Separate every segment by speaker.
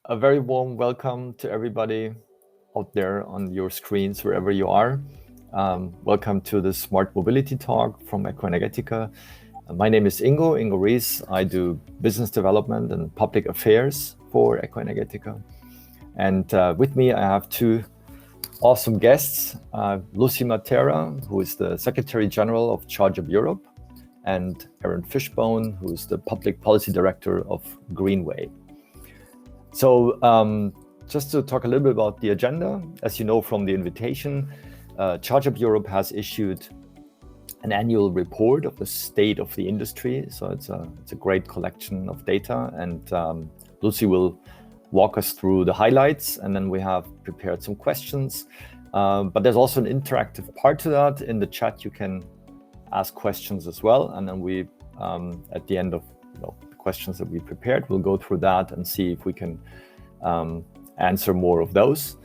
Speaker 1: A very warm welcome to everybody out there on your screens, wherever you are. Welcome to the Smart Mobility Talk from Ecoenergetica. My name is Ingo Rees. I do business development and public affairs for Ecoenergetica. And with me, I have two awesome guests, Lucy Matera, who is the Secretary General of ChargeUp Europe, and Aaron Fishbone, who is the Public Policy Director of Greenway. So just to talk a little bit about the agenda, as you know from the invitation, ChargeUp Europe has issued an annual report of the state of the industry. So it's a great collection of data, and Lucy will walk us through the highlights, and then we have prepared some questions. But there's also an interactive part to that. In the chat, you can ask questions as well, and then we, at the end of the questions that we prepared, we'll go through that and see if we can answer more of those.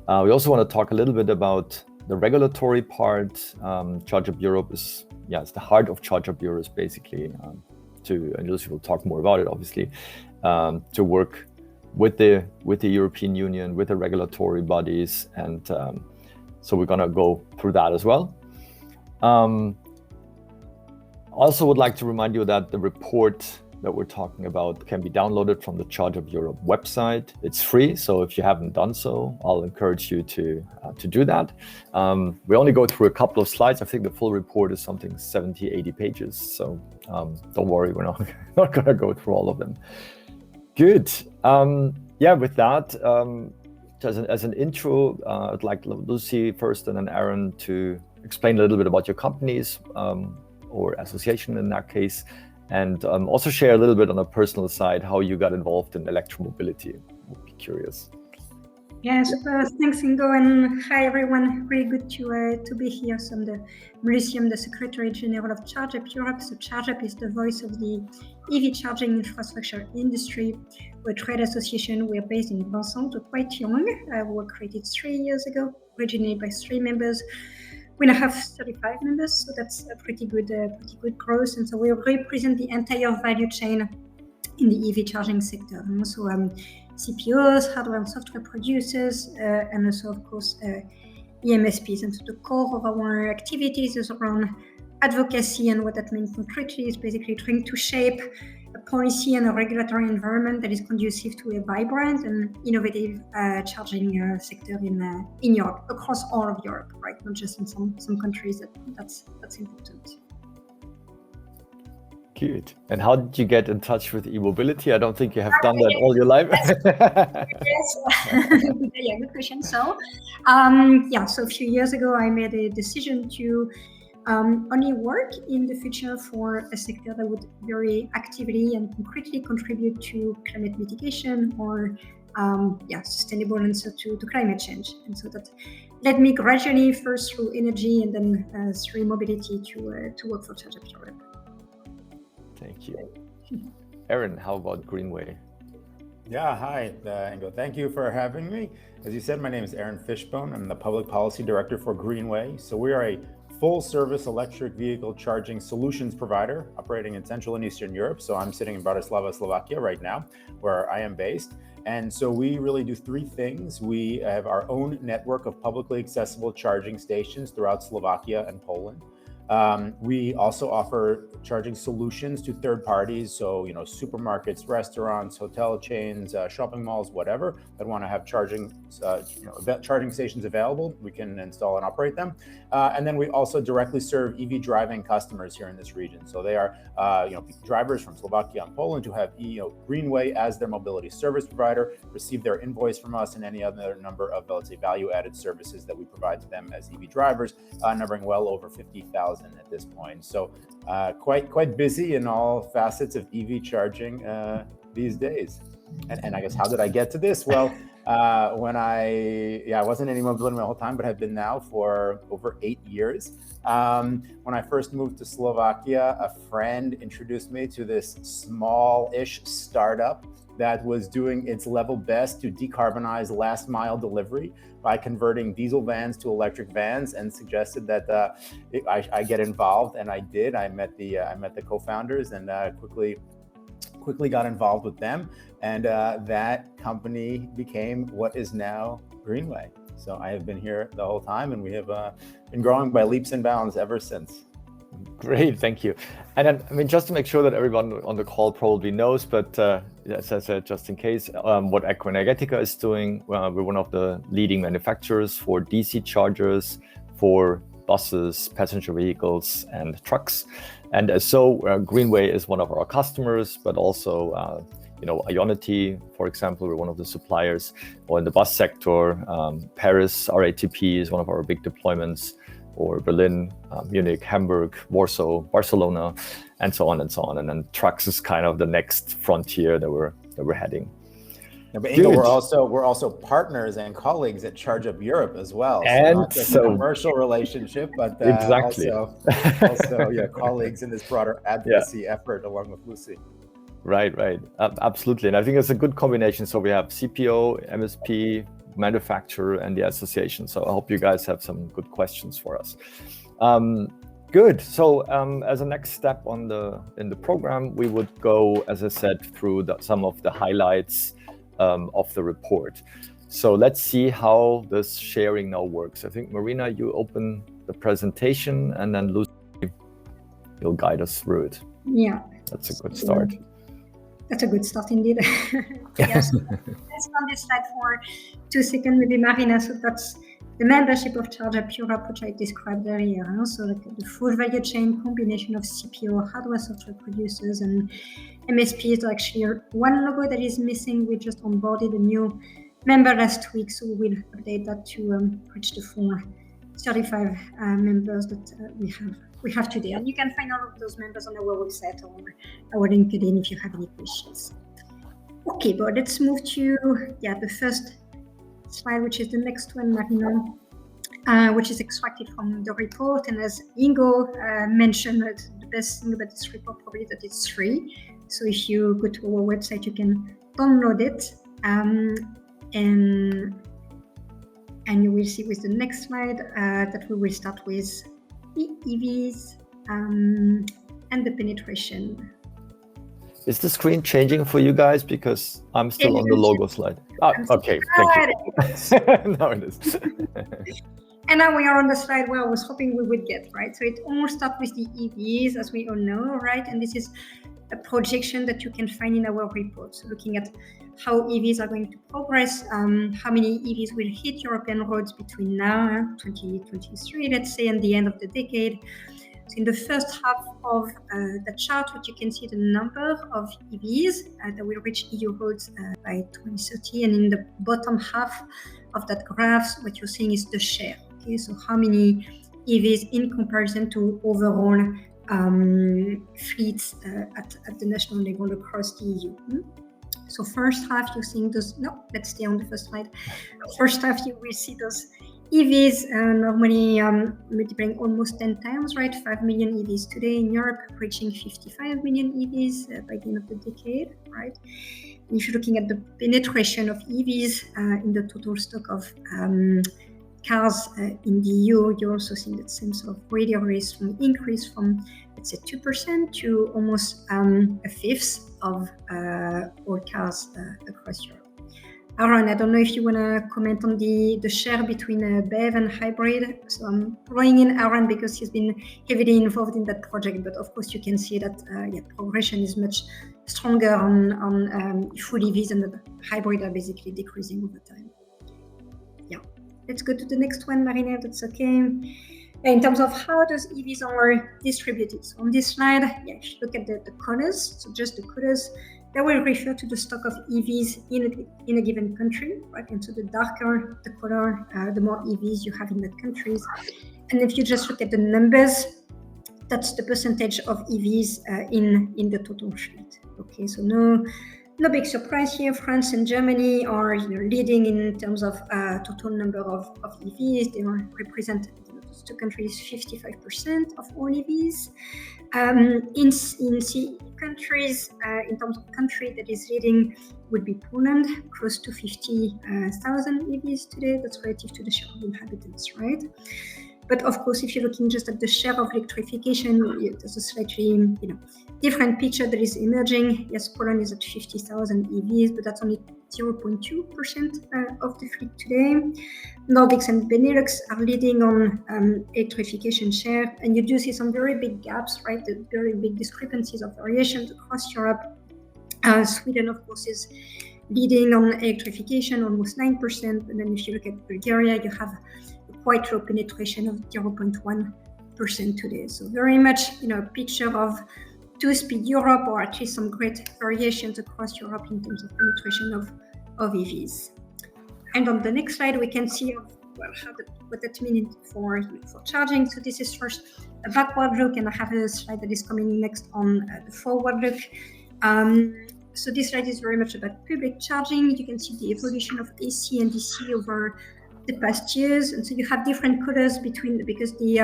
Speaker 1: We also want to talk a little bit about the regulatory part. ChargeUp Europe is, it's the heart of ChargeUp Europe, basically, and Lucy will talk more about it, obviously, to work with the European Union, with the regulatory bodies, and so we're going to go through that as well. Also would like to remind you that the report that we're talking about can be downloaded from the ChargeUp Europe website. It's free, so if you haven't done so, I'll encourage you to do that. We only go through a couple of slides. I think the full report is something 70, 80 pages, so don't worry, we're not going to go through all of them. Good. With that, as an intro, I'd like Lucy first and then Aaron to explain a little bit about your companies, or association in that case, and also share a little bit on a personal side how you got involved in electromobility. Would be curious.
Speaker 2: Yes, thanks Ingo, and hi everyone. Really good to be here. So I'm Lucy, I'm the Secretary General of ChargeUp Europe. So ChargeUp is the voice of the EV charging infrastructure industry. We're a trade association. We're based in Vincent, so quite young. We were created 3 years ago, originally by 3 members. We now have 35 members, so that's a pretty good growth. And so we represent the entire value chain in the EV charging sector, and also CPOs, hardware and software producers, and also, of course, EMSPs. And so the core of our activities is around advocacy, and what that means concretely is basically trying to shape a policy and a regulatory environment that is conducive to a vibrant and innovative charging sector in Europe, across all of Europe, right? Not just in some countries. That's important.
Speaker 1: Good. And how did you get in touch with e-mobility? I don't think you have done that all your life.
Speaker 2: Yes, good question. So, so a few years ago, I made a decision to only work in the future for a sector that would very actively and concretely contribute to climate mitigation or sustainable answer to climate change. And so that led me gradually first through energy and then through mobility to work for ChargeUp Europe.
Speaker 1: Thank you. Aaron, how about Greenway?
Speaker 3: Yeah, hi, Ingo. Thank you for having me. As you said, my name is Aaron Fishbone. I'm the Public Policy Director for Greenway. So we are a full-service electric vehicle charging solutions provider operating in Central and Eastern Europe. So I'm sitting in Bratislava, Slovakia right now, where I am based. And so we really do 3 things. We have our own network of publicly accessible charging stations throughout Slovakia and Poland. We also offer charging solutions to third parties, so supermarkets, restaurants, hotel chains, shopping malls, whatever that want to have charging stations available. We can install and operate them, and then we also directly serve EV driving customers here in this region. So they are drivers from Slovakia and Poland who have Greenway as their mobility service provider, receive their invoice from us and any other number of, let's say, value-added services that we provide to them as EV drivers, numbering well over 50,000 at this point. So quite busy in all facets of EV charging these days. And I guess, how did I get to this? Well, when I wasn't in mobility my whole time, but have been now for over 8 years. When I first moved to Slovakia, a friend introduced me to this small-ish startup that was doing its level best to decarbonize last mile delivery by converting diesel vans to electric vans, and suggested that I get involved, and I did. I met the co-founders and quickly quickly got involved with them, and that company became what is now Greenway. So I have been here the whole time, and we have been growing by leaps and bounds ever since.
Speaker 1: Great, thank you. And then, I mean, just to make sure that everyone on the call probably knows, but as I said, just in case, what Ecoenergetica is doing, we're one of the leading manufacturers for DC chargers for buses, passenger vehicles, and trucks. And so Greenway is one of our customers, but also, Ionity, for example, we're one of the suppliers, or in the bus sector, Paris, RATP is one of our big deployments, or Berlin, Munich, Hamburg, Warsaw, Barcelona, and so on and so on. And then trucks is kind of the next frontier that we're heading.
Speaker 3: Yeah, but Ingo, we're also partners and colleagues at ChargeUp Europe as well. So
Speaker 1: And
Speaker 3: not just a commercial relationship, but
Speaker 1: exactly.
Speaker 3: also colleagues in this broader advocacy effort along with Lucy.
Speaker 1: Right. Absolutely. And I think it's a good combination. So we have CPO, MSP, manufacturer, and the association. So I hope you guys have some good questions for us. Good. So as a next step in the program, we would go, as I said, through some of the highlights of the report. So let's see how this sharing now works. I think, Marina, you open the presentation, and then Lucy, you'll guide us through it.
Speaker 2: Yeah.
Speaker 1: That's a good start.
Speaker 2: That's a good start indeed. Yes. Let's on this slide for 2 seconds, maybe Marina. So that's the membership of ChargeUp Europe, which I described earlier. So like the full value chain combination of CPO, hardware, software producers, and MSPs. Are actually one logo that is missing. We just onboarded a new member last week, so we will update that to reach the full 35 members that we have today. And you can find all of those members on our website or our LinkedIn if you have any questions. Okay, but let's move to the first slide, which is the next one, Marina, which is extracted from the report. And as Ingo mentioned, the best thing about this report probably that it's free. So if you go to our website, you can download it, and you will see with the next slide that we will start with EVs and the penetration.
Speaker 1: Is the screen changing for you guys? Because I'm still on the logo slide. Okay, thank you. Now it is.
Speaker 2: And now we are on the slide where I was hoping we would get, right? So it all starts with the EVs, as we all know, right? And this is a projection that you can find in our report. So looking at how EVs are going to progress, how many EVs will hit European roads between now, 2023, let's say, and the end of the decade. So in the first half of the chart, what you can see the number of EVs that will reach EU roads by 2030. And in the bottom half of that graph, what you're seeing is the share. Okay, so how many EVs in comparison to overall fleets at the national level across the EU. So first half, you're seeing those, no, let's stay on the first slide. First half, you will see those EVs normally multiplying almost 10 times, right? 5 million EVs today in Europe, reaching 55 million EVs by the end of the decade, right? And if you're looking at the penetration of EVs in the total stock of cars in the EU, you're also seeing that same sort of really strong increase from, let's say, 2% to almost a fifth of all cars across Europe. Aaron, I don't know if you want to comment on the share between BEV and hybrid. So I'm throwing in Aaron because he's been heavily involved in that project. But of course, you can see that progression is much stronger on full EVs, and the hybrid are basically decreasing over time. Yeah, let's go to the next one, Marina. That's okay. In terms of how those EVs are distributed. So on this slide, if you look at the colors, so just the colors, that will refer to the stock of EVs in a given country, right? And so the darker the color, the more EVs you have in that country. And if you just look at the numbers, that's the percentage of EVs in the total fleet. Okay, so no big surprise here. France and Germany are leading in terms of total number of EVs. They represent those two countries 55% of all EVs. In CE countries, in terms of country that is leading, would be Poland, close to 50,000 EVs today. That's relative to the share of inhabitants, right? But of course, if you're looking just at the share of electrification, there's a slightly different picture that is emerging. Yes, Poland is at 50,000 EVs, but that's only 0.2% of the fleet today. Nordics and Benelux are leading on electrification share, and you do see some very big gaps, right? The very big discrepancies of variations across Europe. Sweden, of course, is leading on electrification, almost 9%. And then if you look at Bulgaria, you have a quite low penetration of 0.1% today. So very much, a picture of two-speed Europe, or at least some great variations across Europe in terms of penetration of EVs. And on the next slide, we can see what that means for charging. So this is first a backward look, and I have a slide that is coming next on the forward look. So this slide is very much about public charging. You can see the evolution of AC and DC over the past years, and so you have different colors because the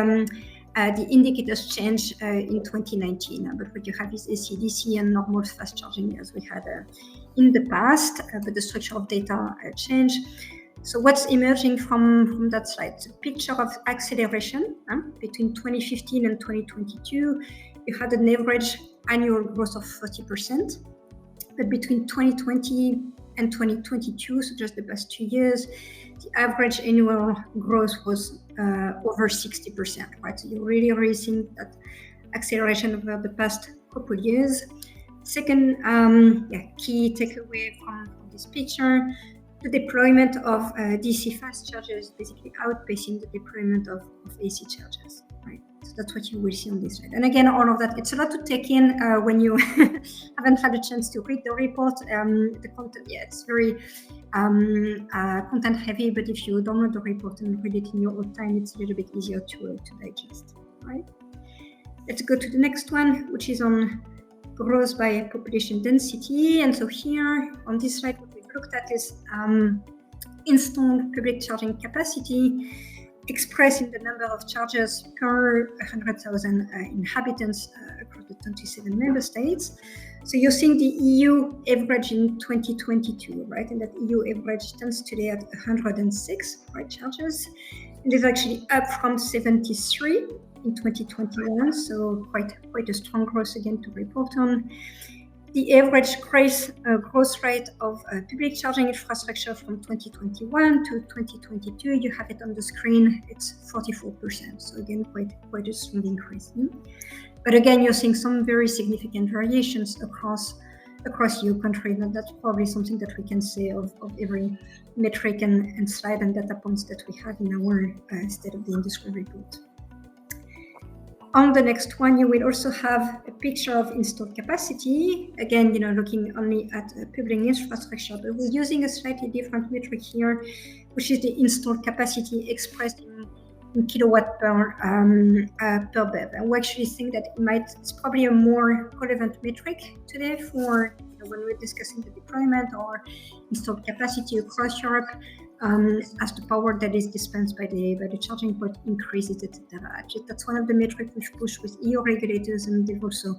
Speaker 2: indicators changed in 2019. But what you have is AC, DC, and normal fast charging as we had in the past, but the structure of data changed. So what's emerging from that slide? It's a picture of acceleration between 2015 and 2022. You had an average annual growth of 40%, but between 2020 and 2022, so just the past 2 years, the average annual growth was over 60%, right? So you're really seeing that acceleration over the past couple of years. Second key takeaway from this picture, the deployment of DC fast chargers basically outpacing the deployment of AC chargers, right? So that's what you will see on this slide. And again, all of that, it's a lot to take in when you haven't had a chance to read the report. The content, it's very content heavy, but if you download the report and read it in your own time, it's a little bit easier to digest, right? Let's go to the next one, which is on growth by population density. And so here on this slide, what we've looked at is installed public charging capacity expressed in the number of chargers per 100,000 inhabitants across the 27 member states. So you're seeing the EU average in 2022, right? And that EU average stands today at 106, right, chargers. And it's actually up from 73 in 2021, so quite a strong growth again to report on. The average growth rate of public charging infrastructure from 2021 to 2022, you have it on the screen, it's 44%. So again, quite a strong increase. But again, you're seeing some very significant variations across EU countries, and that's probably something that we can say of every metric and slide and data points that we have in our State of the Industry report. On the next one, you will also have a picture of installed capacity. Again, looking only at public infrastructure, but we're using a slightly different metric here, which is the installed capacity expressed in kilowatt per BEV. And we actually think that it's probably a more relevant metric today for when we're discussing the deployment or installed capacity across Europe. As the power that is dispensed by the charging point increases, etc. That's one of the metrics we've pushed with EU regulators, and they've also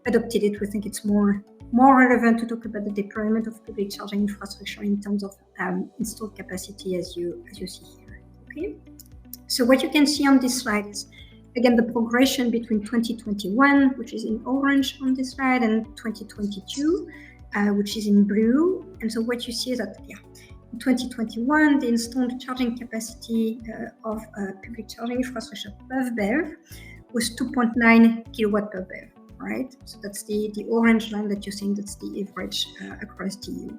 Speaker 2: adopted it. We think it's more relevant to talk about the deployment of public charging infrastructure in terms of installed capacity, as you see here. Okay. So what you can see on this slide is again the progression between 2021, which is in orange on this slide, and 2022, which is in blue. And so what you see is that in 2021, the installed charging capacity of public charging infrastructure per BEV was 2.9 kilowatt per BEV, right? So that's the orange line that you're seeing, that's the average across the EU. And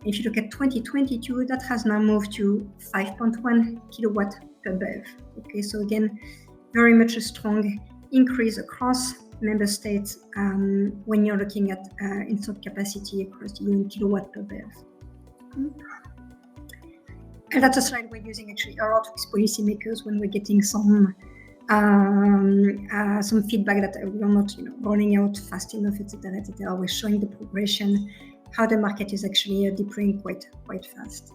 Speaker 2: if you look at 2022, that has now moved to 5.1 kilowatt per BEV. Okay, so again, very much a strong increase across member states when you're looking at installed capacity across the EU in kilowatt per BEV. And that's a slide we're using actually a lot with policymakers when we're getting some feedback that we're not rolling out fast enough, etc., etc. We're showing the progression, how the market is actually deploying quite fast.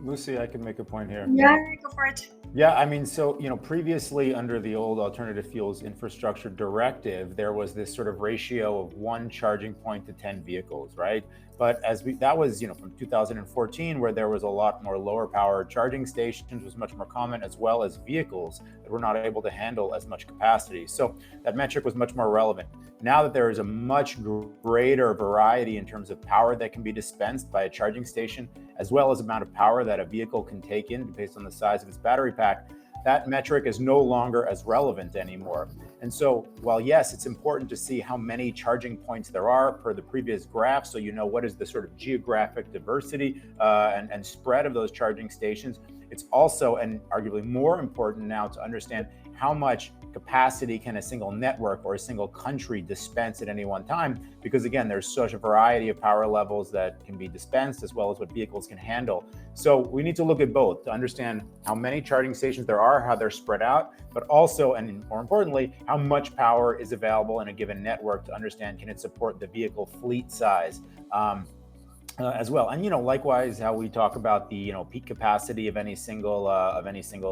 Speaker 3: Lucy, I can make a point here.
Speaker 2: Yeah, go for it.
Speaker 3: Yeah, I mean, so, previously under the old Alternative Fuels Infrastructure Directive, there was this sort of ratio of 1 charging point to 10 vehicles, right? But that was, from 2014, where there was a lot more lower power charging stations was much more common, as well as vehicles that were not able to handle as much capacity. So that metric was much more relevant. Now that there is a much greater variety in terms of power that can be dispensed by a charging station, as well as amount of power that a vehicle can take in based on the size of its battery pack, that metric is no longer as relevant anymore. And so, while yes, it's important to see how many charging points there are per the previous graph, so you know what is the sort of geographic diversity and spread of those charging stations, it's also, and arguably more important now, to understand how much capacity can a single network or a single country dispense at any one time, because again, there's such a variety of power levels that can be dispensed, as well as what vehicles can handle. So we need to look at both to understand how many charging stations there are, how they're spread out, but also, and more importantly, how much power is available in a given network to understand, can it support the vehicle fleet size as well. And likewise, how we talk about the peak capacity of any single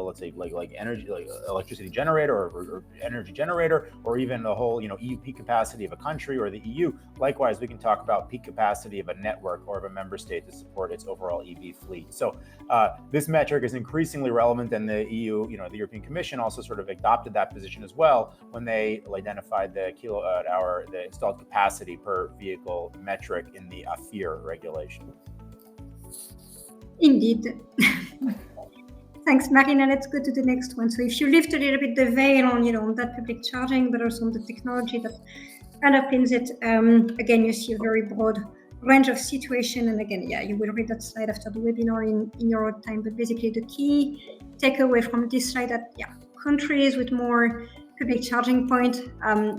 Speaker 3: let's say like energy, like electricity generator or energy generator, or even the whole EU peak capacity of a country or the EU. Likewise, we can talk about peak capacity of a network or of a member state to support its overall EV fleet. So this metric is increasingly relevant, and the EU, the European Commission also sort of adopted that position as well when they identified the kilowatt hour, the installed capacity per vehicle metric in the AFIR regulation.
Speaker 2: Indeed. Thanks, Marina. Let's go to the next one. So if you lift a little bit the veil on that public charging, but also on the technology that underpins it, again, you see a very broad range of situation. And again, you will read that slide after the webinar in your own time. But basically, the key takeaway from this slide that countries with more public charging point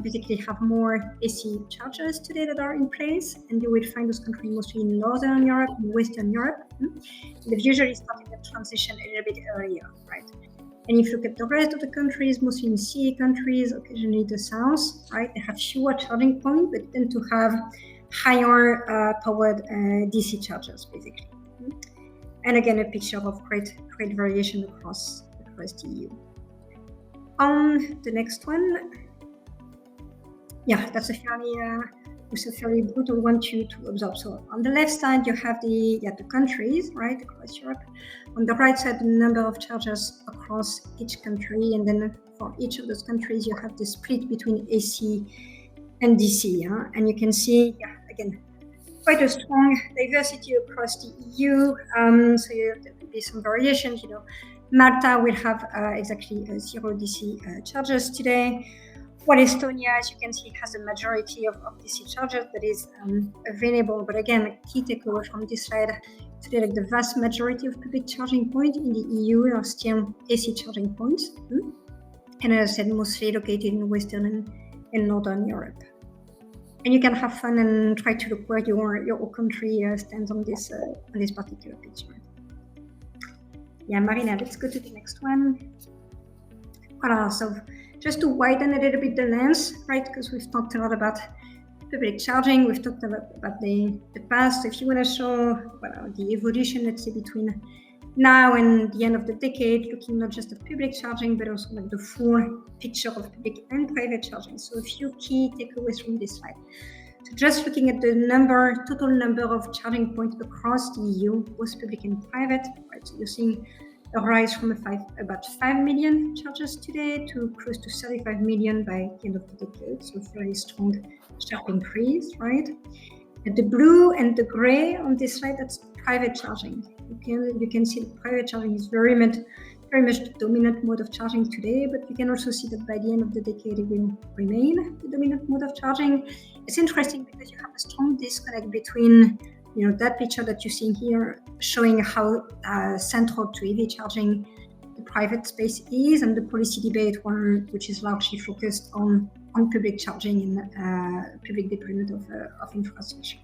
Speaker 2: basically have more AC chargers today that are in place, and you will find those countries mostly in Northern Europe and Western Europe. They've usually started the transition a little bit earlier, right? And if you look at the rest of the countries, mostly in CE countries, occasionally the south, right, they have fewer charging points, but tend to have higher powered DC chargers, basically. And again, a picture of great variation across the EU. On the next one, that's a fairly brutal one to observe. So on the left side, you have the countries, right, across Europe. On the right side, the number of chargers across each country, and then for each of those countries, you have the split between AC and DC. And you can see, again, quite a strong diversity across the EU. So there will be some variations. Malta will have exactly 0 DC chargers today, while Estonia, as you can see, has a majority of DC chargers that is available. But again, a key takeaway from this slide today, like the vast majority of public charging points in the EU are still AC charging points, and as I said, mostly located in Western and Northern Europe. And you can have fun and try to look where your country stands on this particular picture. Marina, let's go to the next one. So just to widen a little bit the lens, right? Because we've talked a lot about public charging, we've talked about the past. If you want to show the evolution, let's say, between now and the end of the decade, looking not just at public charging, but also like the full picture of public and private charging. So a few key takeaways from this slide. So just looking at the total number of charging points across the EU, both public and private, right? So you're seeing a rise from about 5 million chargers today to close to 35 million by the end of the decade. So a very strong, sharp increase, right? And the blue and the gray on this slide, that's private charging. You can see that private charging is very much the dominant mode of charging today, but you can also see that by the end of the decade, it will remain the dominant mode of charging. It's interesting because you have a strong disconnect between that picture that you're seeing here, showing how central to EV charging the private space is, and the policy debate which is largely focused on public charging and public deployment of infrastructure.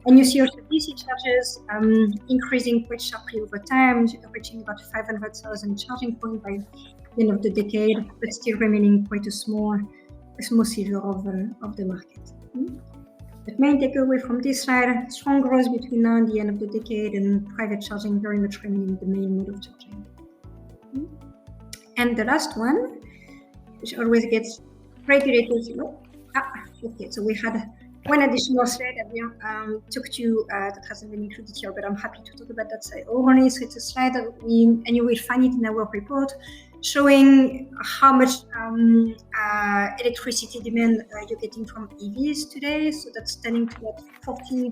Speaker 2: And you see also DC chargers increasing quite sharply over time, reaching about 500,000 charging points by the end of the decade, but still remaining quite a small sliver of the market. The main takeaway from this slide, strong growth between now and the end of the decade, and private charging very much remaining the main mode of charging. And the last one, which always gets regulators. Okay, so we had one additional slide that we took to that hasn't been included here, but I'm happy to talk about that slide only. So it's a slide that and you will find it in our report, showing how much electricity demand you're getting from EVs today. So that's standing to about 40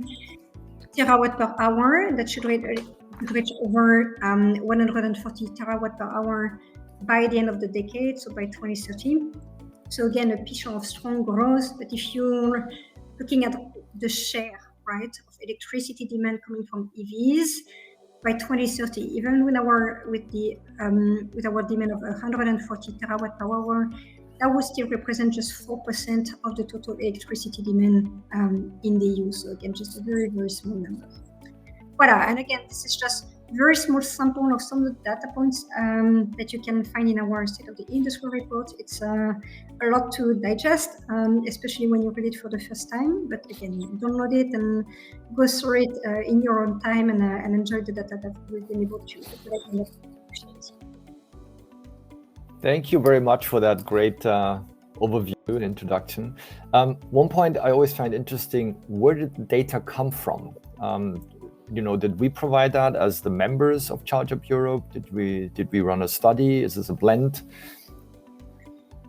Speaker 2: terawatt per hour. That should reach over 140 terawatt per hour by the end of the decade, so by 2030. So again, a picture of strong growth. But if you're looking at the share, right, of electricity demand coming from EVs by 2030, even with our demand of 140 terawatt per hour, that would still represent just 4% of the total electricity demand in the EU. So again, just a very, very small number. Voilà, and again, this is just a very small sample of some of the data points that you can find in our State of the Industry report. It's a lot to digest, especially when you read it for the first time. But again, download it and go through it in your own time and enjoy the data that we've been able to collect.
Speaker 1: Thank you very much for that great overview and introduction. One point I always find interesting: where did the data come from? Did we provide that as the members of ChargeUp Europe? Did we run a study? Is this a blend?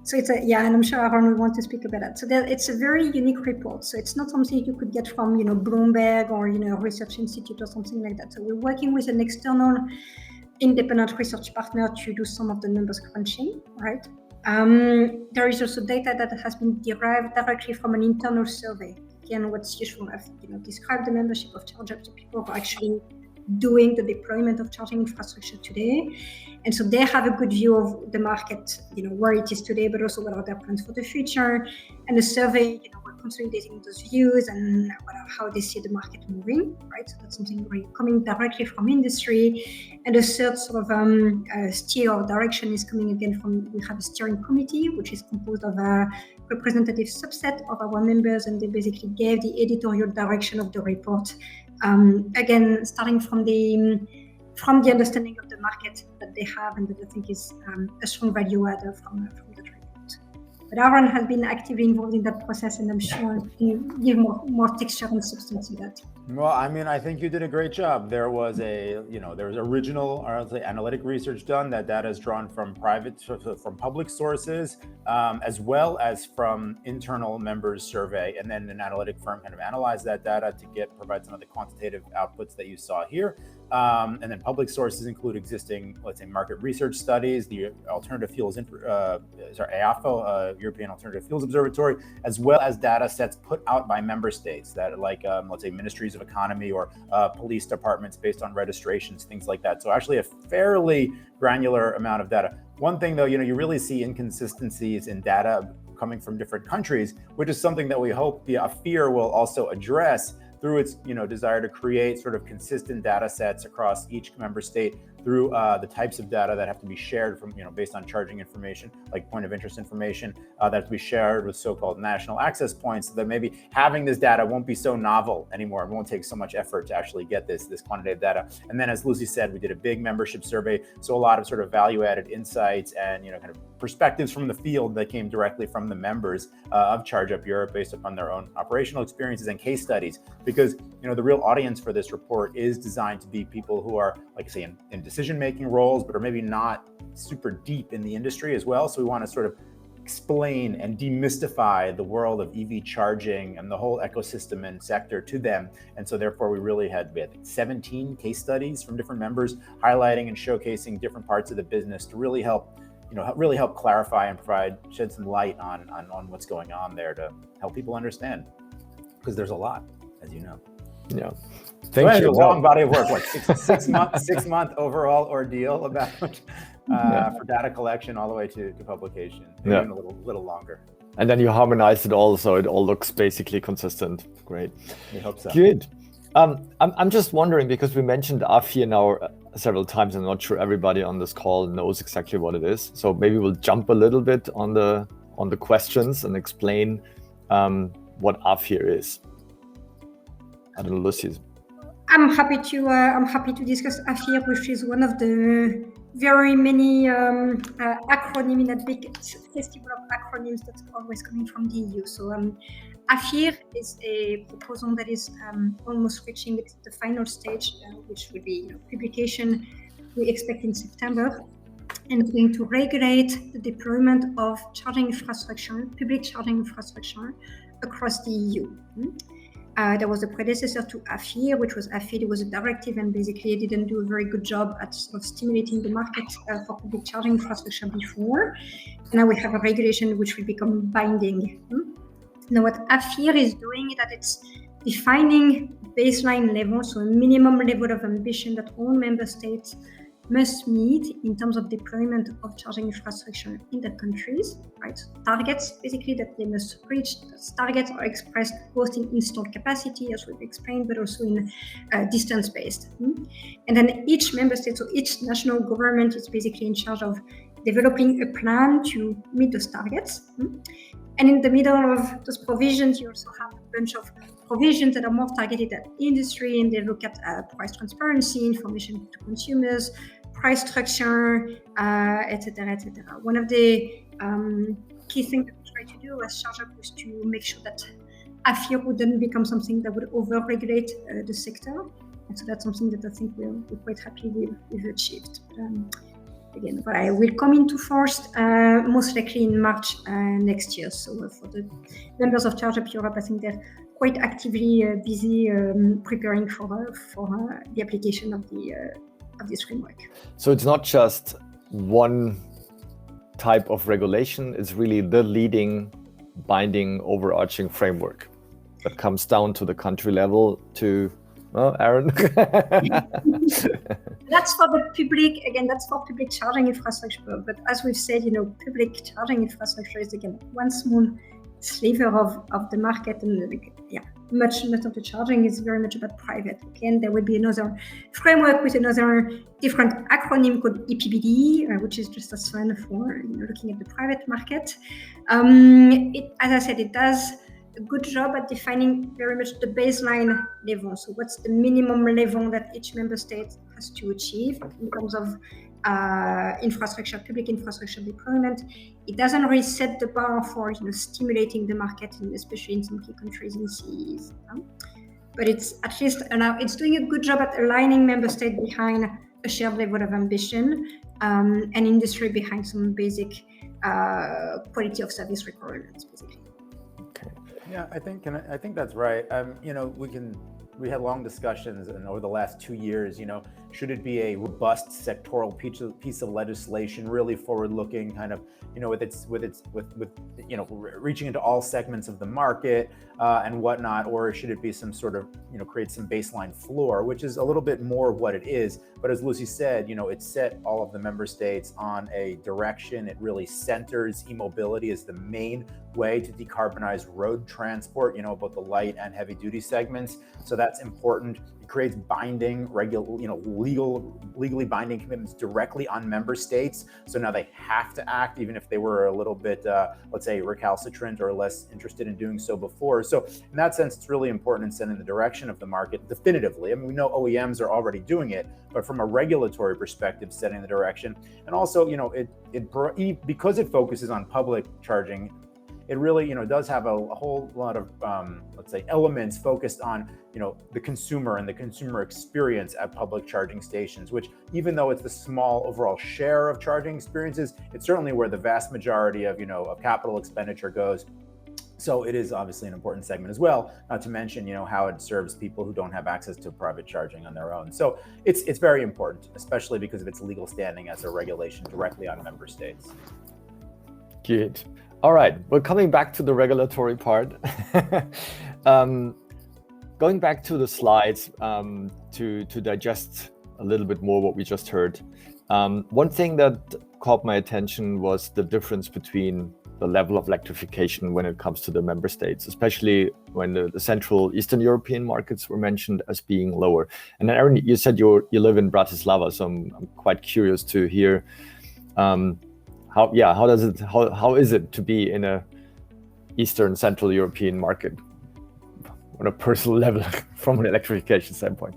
Speaker 2: So it's and I'm sure Aaron will want to speak about that. So it's a very unique report. So it's not something you could get from Bloomberg or a research institute or something like that. So we're working with an external independent research partner to do some of the numbers crunching, right? There is also data that has been derived directly from an internal survey. Again, what's useful, I've described the membership of ChargeUp to people who are actually doing the deployment of charging infrastructure today. And so they have a good view of the market, where it is today, but also what are their plans for the future. And the survey, we're consolidating those views and how they see the market moving, right? So that's something really coming directly from industry. And the third sort of steer or direction is coming again we have a steering committee, which is composed of a representative subset of our members, and they basically gave the editorial direction of the report. Again, starting from the understanding of the market that they have, and that I think is a strong value add from that report. But Aaron has been actively involved in that process, and I'm sure he can give more texture and substance to that.
Speaker 3: Well, I think you did a great job. There was original, or I'll say, analytic research done. That data is drawn from public sources, as well as from internal members' survey, and then an analytic firm kind of analyzed that data to provide some of the quantitative outputs that you saw here. And then public sources include existing, let's say, market research studies, the Alternative Fuels, EAFO, European Alternative Fuels Observatory, as well as data sets put out by member states that, like, let's say, ministries of economy or police departments based on registrations, things like that. So actually a fairly granular amount of data. One thing though, you really see inconsistencies in data coming from different countries, which is something that we hope the AFIR will also address through its desire to create sort of consistent data sets across each member state through the types of data that have to be shared from based on charging information, like point of interest information, that have to be shared with so-called national access points, so that maybe having this data won't be so novel anymore. It won't take so much effort to actually get this quantitative data. And then, as Lucy said, we did a big membership survey, so a lot of sort of value-added insights and kind of perspectives from the field that came directly from the members of ChargeUp Europe based upon their own operational experiences and case studies. Because the real audience for this report is designed to be people who are, like, say, in decision-making roles, but are maybe not super deep in the industry as well. So we want to sort of explain and demystify the world of EV charging and the whole ecosystem and sector to them. And so therefore we had 17 case studies from different members highlighting and showcasing different parts of the business to really help clarify and shed some light on what's going on there, to help people understand, because there's a lot, as you know.
Speaker 1: Yeah. Thank you.
Speaker 3: A long body of work, like six month overall ordeal about for data collection all the way to publication. Maybe even a little longer. And
Speaker 1: then you harmonize it all, so it all looks basically consistent. Great.
Speaker 3: We hope so.
Speaker 1: Good. I'm just wondering, because we mentioned AFIR now several times, and I'm not sure everybody on this call knows exactly what it is. So maybe we'll jump a little bit on the questions and explain what AFIR is. I don't know, Lucy.
Speaker 2: I'm happy to discuss AFIR, which is one of the very many acronyms in that big festival of acronyms that's always coming from the EU. So AFIR is a proposal that is almost reaching the final stage, which will be publication we expect in September, and it's going to regulate the deployment of charging infrastructure, public charging infrastructure across the EU. There was a predecessor to AFIR, which was AFIR. It was a directive, and basically it didn't do a very good job at sort of stimulating the market for public charging infrastructure before. Now we have a regulation which will become binding. Now what AFIR is doing is that it's defining baseline level, so a minimum level of ambition that all member states must meet in terms of deployment of charging infrastructure in their countries, right? Targets basically that they must reach. Those targets are expressed both in installed capacity, as we've explained, but also in distance-based. And then each member state, so each national government is basically in charge of developing a plan to meet those targets. And in the middle of those provisions, you also have a bunch of provisions that are more targeted at industry, and they look at price transparency, information to consumers, price structure, etc., etc. One of the key things that we try to do as ChargeUp was to make sure that AFIR wouldn't become something that would over-regulate the sector. And so that's something that I think we're quite happy we've achieved. Again, but I will come into force most likely in March next year. So for the members of ChargeUp Europe, I think they're quite actively busy preparing for the application of this framework.
Speaker 1: So it's not just one type of regulation, it's really the leading, binding, overarching framework that comes down to the country level to Aaron?
Speaker 2: That's for the public, again, that's for public charging infrastructure. But as we've said, public charging infrastructure is, again, one small sliver of the market. And much of the charging is very much about private. Okay? And there will be another framework with another different acronym called EPBD, which is just as fun for looking at the private market. As I said, it does a good job at defining very much the baseline level. So what's the minimum level that each member state has to achieve in terms of infrastructure, public infrastructure deployment. It doesn't really set the bar for stimulating the market, especially in some key countries in CEs. But it's at least it's doing a good job at aligning member states behind a shared level of ambition and industry behind some basic quality of service requirements, basically.
Speaker 3: Yeah, I think that's right. We had long discussions, and over the last 2 years, should it be a robust sectoral piece of legislation, really forward-looking, kind of, with reaching into all segments of the market and whatnot, or should it be some sort of, create some baseline floor, which is a little bit more of what it is. But as Lucy said, it set all of the member states on a direction. It really centers e-mobility as the main way to decarbonize road transport, both the light and heavy duty segments. So that's important. It creates binding, legally binding commitments directly on member states. So now they have to act, even if they were a little bit, let's say, recalcitrant or less interested in doing so before. So in that sense, it's really important in setting the direction of the market definitively. I mean, we know OEMs are already doing it, but from a regulatory perspective, setting the direction. And also, because it focuses on public charging, it really, does have a whole lot of, let's say, elements focused on, the consumer and the consumer experience at public charging stations, which, even though it's the small overall share of charging experiences, it's certainly where the vast majority of, of capital expenditure goes. So it is obviously an important segment as well, not to mention, how it serves people who don't have access to private charging on their own. So it's very important, especially because of its legal standing as a regulation directly on member states.
Speaker 1: Good. All right, well, coming back to the regulatory part, going back to the slides to digest a little bit more what we just heard. One thing that caught my attention was the difference between the level of electrification when it comes to the member states, especially when the Central Eastern European markets were mentioned as being lower. And then, Aaron, you said you live in Bratislava, so I'm quite curious to hear how is it to be in a Eastern Central European market on a personal level from an electrification standpoint?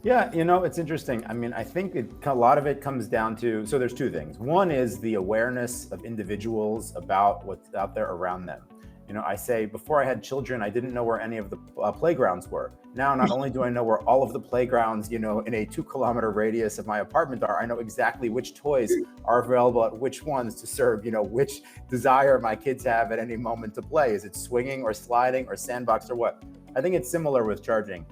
Speaker 3: Yeah, it's interesting. I mean, I think a lot of it comes down to, so there's two things. One is the awareness of individuals about what's out there around them. I say before I had children, I didn't know where any of the playgrounds were. Now, not only do I know where all of the playgrounds, in a 2-kilometer radius of my apartment are, I know exactly which toys are available at which ones to serve, which desire my kids have at any moment to play. Is it swinging or sliding or sandbox or what? I think it's similar with charging.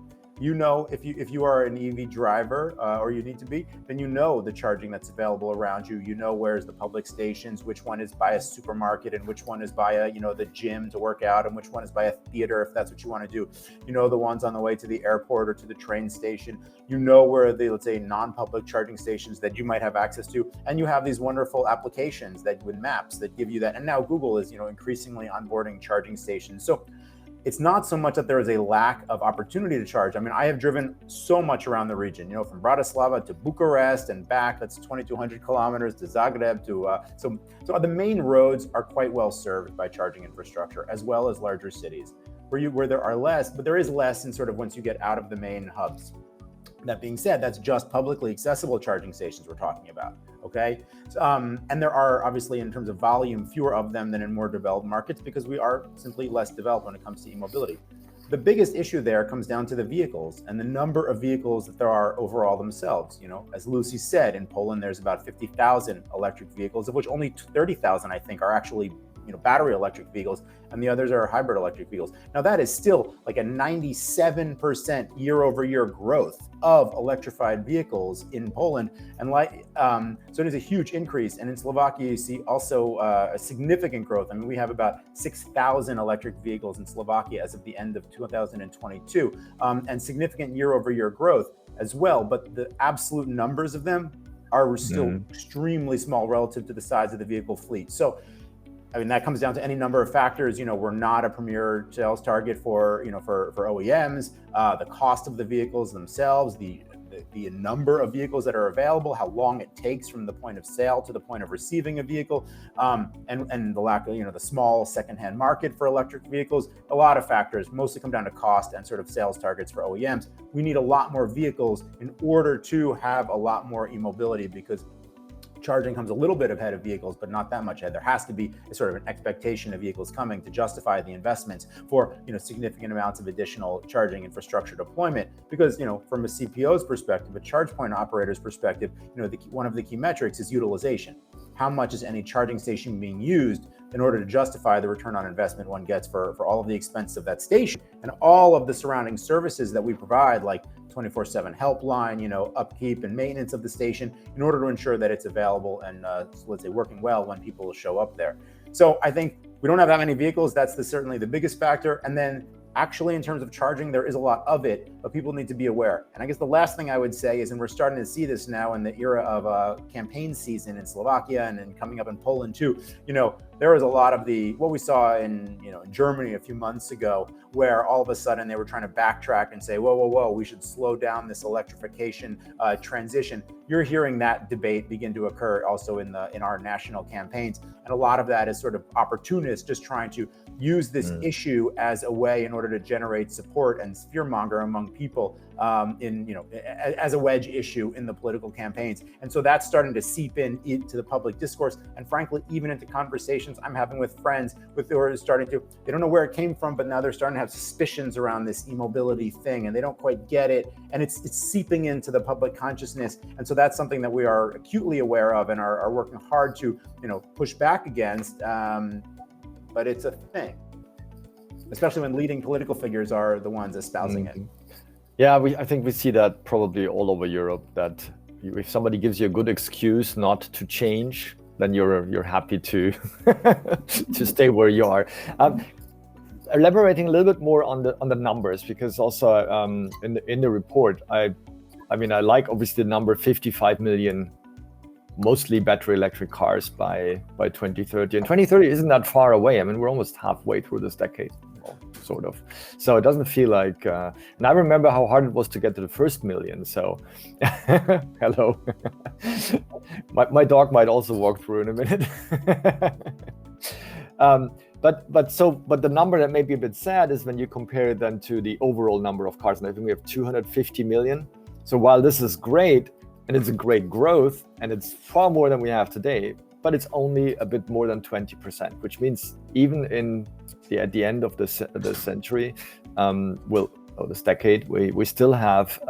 Speaker 3: If you are an EV driver or you need to be, then the charging that's available around you. Where's the public stations, which one is by a supermarket and which one is by a the gym to work out and which one is by a theater if that's what you want to do. The ones on the way to the airport or to the train station. Where the, let's say, non-public charging stations that you might have access to, and you have these wonderful applications that with maps that give you that. And now Google is increasingly onboarding charging stations. So it's not so much that there is a lack of opportunity to charge. I mean, I have driven so much around the region, from Bratislava to Bucharest and back. That's 2,200 kilometers to Zagreb. So the main roads are quite well served by charging infrastructure, as well as larger cities, where there are less, but there is less in sort of once you get out of the main hubs. That being said, that's just publicly accessible charging stations we're talking about, okay? And there are obviously, in terms of volume, fewer of them than in more developed markets because we are simply less developed when it comes to e-mobility. The biggest issue there comes down to the vehicles and the number of vehicles that there are overall themselves. As Lucy said, in Poland, there's about 50,000 electric vehicles, of which only 30,000, I think, are actually battery electric vehicles, and the others are hybrid electric vehicles. Now that is still like a 97% year-over-year growth of electrified vehicles in Poland, and so it is a huge increase. And in Slovakia, you see also a significant growth. I mean, we have about 6,000 electric vehicles in Slovakia as of the end of 2022, and significant year-over-year growth as well. But the absolute numbers of them are still extremely small relative to the size of the vehicle fleet. So I mean, that comes down to any number of factors. We're not a premier sales target for OEMs, the cost of the vehicles themselves, the number of vehicles that are available, how long it takes from the point of sale to the point of receiving a vehicle, and the lack of, the small secondhand market for electric vehicles. A lot of factors mostly come down to cost and sort of sales targets for OEMs. We need a lot more vehicles in order to have a lot more e-mobility, because charging comes a little bit ahead of vehicles, but not that much ahead. There has to be a sort of an expectation of vehicles coming to justify the investments for significant amounts of additional charging infrastructure deployment. Because from a CPO's perspective, a charge point operator's perspective, one of the key metrics is utilization. How much is any charging station being used in order to justify the return on investment one gets for all of the expense of that station and all of the surrounding services that we provide, like 24/7 helpline, upkeep and maintenance of the station, in order to ensure that it's available and let's say working well when people show up there. So I think we don't have that many vehicles. That's certainly the biggest factor. And then actually, in terms of charging, there is a lot of it, but people need to be aware. And I guess the last thing I would say is, and we're starting to see this now in the era of campaign season in Slovakia and then coming up in Poland too, there was a lot of what we saw in Germany a few months ago, where all of a sudden they were trying to backtrack and say, whoa, we should slow down this electrification transition. You're hearing that debate begin to occur also in our national campaigns. And a lot of that is sort of opportunists just trying to use this issue as a way in order to generate support and fearmonger among people as a wedge issue in the political campaigns. And so that's starting to seep into the public discourse, and frankly, even into conversations I'm having with friends who are starting to, they don't know where it came from, but now they're starting to have suspicions around this e-mobility thing, and they don't quite get it, and it's seeping into the public consciousness. And so that's something that we are acutely aware of and are working hard to push back against, but it's a thing, especially when leading political figures are the ones espousing it.
Speaker 1: Yeah, I think we see that probably all over Europe, that if somebody gives you a good excuse not to change, then you're happy to to stay where you are. Elaborating a little bit more on the numbers, because also in the report, I like obviously the number 55 million mostly battery electric cars by 2030, and 2030 isn't that far away. I mean, we're almost halfway through this decade. Sort of. So it doesn't feel like, and I remember how hard it was to get to the first million. So, hello. my dog might also walk through in a minute. But the number that may be a bit sad is when you compare it then to the overall number of cars. And I think we have 250 million So while this is great, and it's a great growth, and it's far more than we have today, but it's only a bit more than 20%, which means even at the end of the century, this decade, we still have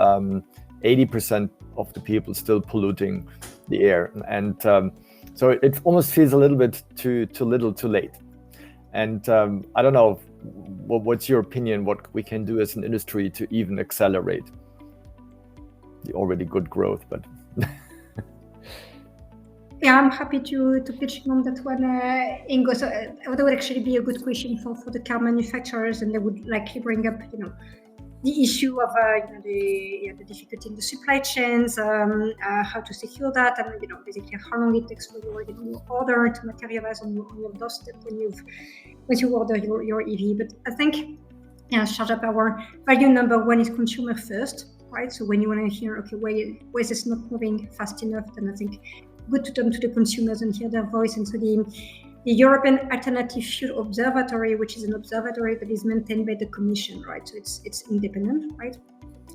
Speaker 1: 80% of the people still polluting the air, and so it almost feels a little bit too little, too late. And I don't know, what's your opinion? What we can do as an industry to even accelerate the already good growth? But
Speaker 2: yeah, I'm happy to pitch in on that one, Ingo. So that would actually be a good question for the car manufacturers, and they would likely bring up, the issue of the difficulty in the supply chains, how to secure that, and basically how long it takes for your order to materialize on your doorstep when you order your EV. But I think, ChargeUp, our value number one is consumer first, right? So when you want to hear, okay, why is this not moving fast enough? Then I think good to turn to the consumers and hear their voice. And so the European Alternative Fuel Observatory, which is an observatory that is maintained by the Commission, right? So it's independent, right?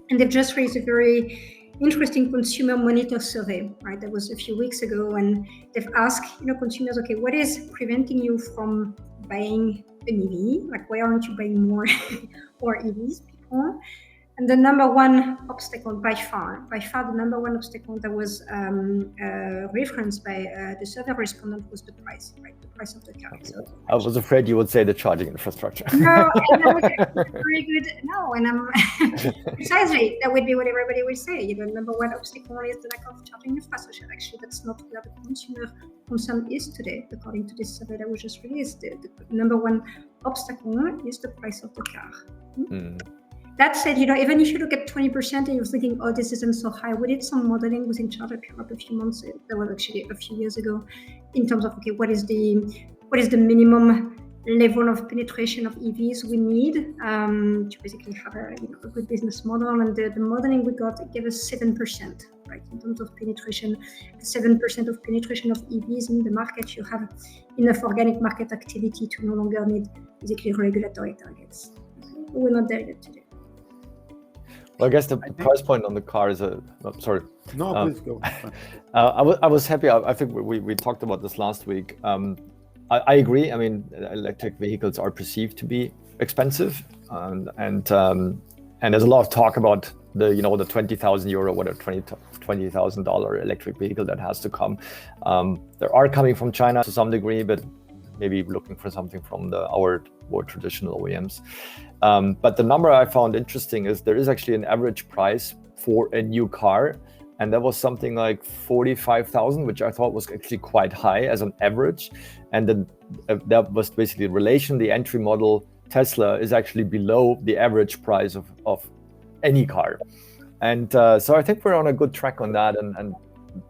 Speaker 2: And they've just released a very interesting consumer monitor survey, right? That was a few weeks ago, and they've asked, consumers, okay, what is preventing you from buying an EV? Like, why aren't you buying more EVs, people? And the number one obstacle by far, the number one obstacle that was referenced by the survey respondent was the price, right? The price of the car. So,
Speaker 1: I was afraid you would say the charging infrastructure.
Speaker 2: No, and that was very good. No, and I'm precisely, that would be what everybody would say. Number one obstacle is the lack of charging infrastructure. Actually, that's not where the consumer concern is today, according to this survey that was just released. The number one obstacle is the price of the car. That said, even if you look at 20% and you're thinking, oh, this isn't so high, we did some modeling within ChargeUp Europe a few months, that was actually a few years ago, in terms of, okay, what is the minimum level of penetration of EVs we need to basically have a good business model. And the modeling we got gave us 7%, right, in terms of penetration. 7% of penetration of EVs in the market, you have enough organic market activity to no longer need basically regulatory targets. We're not there yet today.
Speaker 1: Well, I guess the price point on the car is sorry.
Speaker 3: No, please go.
Speaker 1: I was happy. I think we talked about this last week. I agree. I mean, electric vehicles are perceived to be expensive, and there's a lot of talk about the 20,000 euro, whatever, $20,000 electric vehicle that has to come. There are coming from China to some degree, but maybe looking for something from our more traditional OEMs. But the number I found interesting is there is actually an average price for a new car, and that was something like 45,000, which I thought was actually quite high as an average. And then that was basically the relation. The entry model Tesla is actually below the average price of any car. And so I think we're on a good track on that.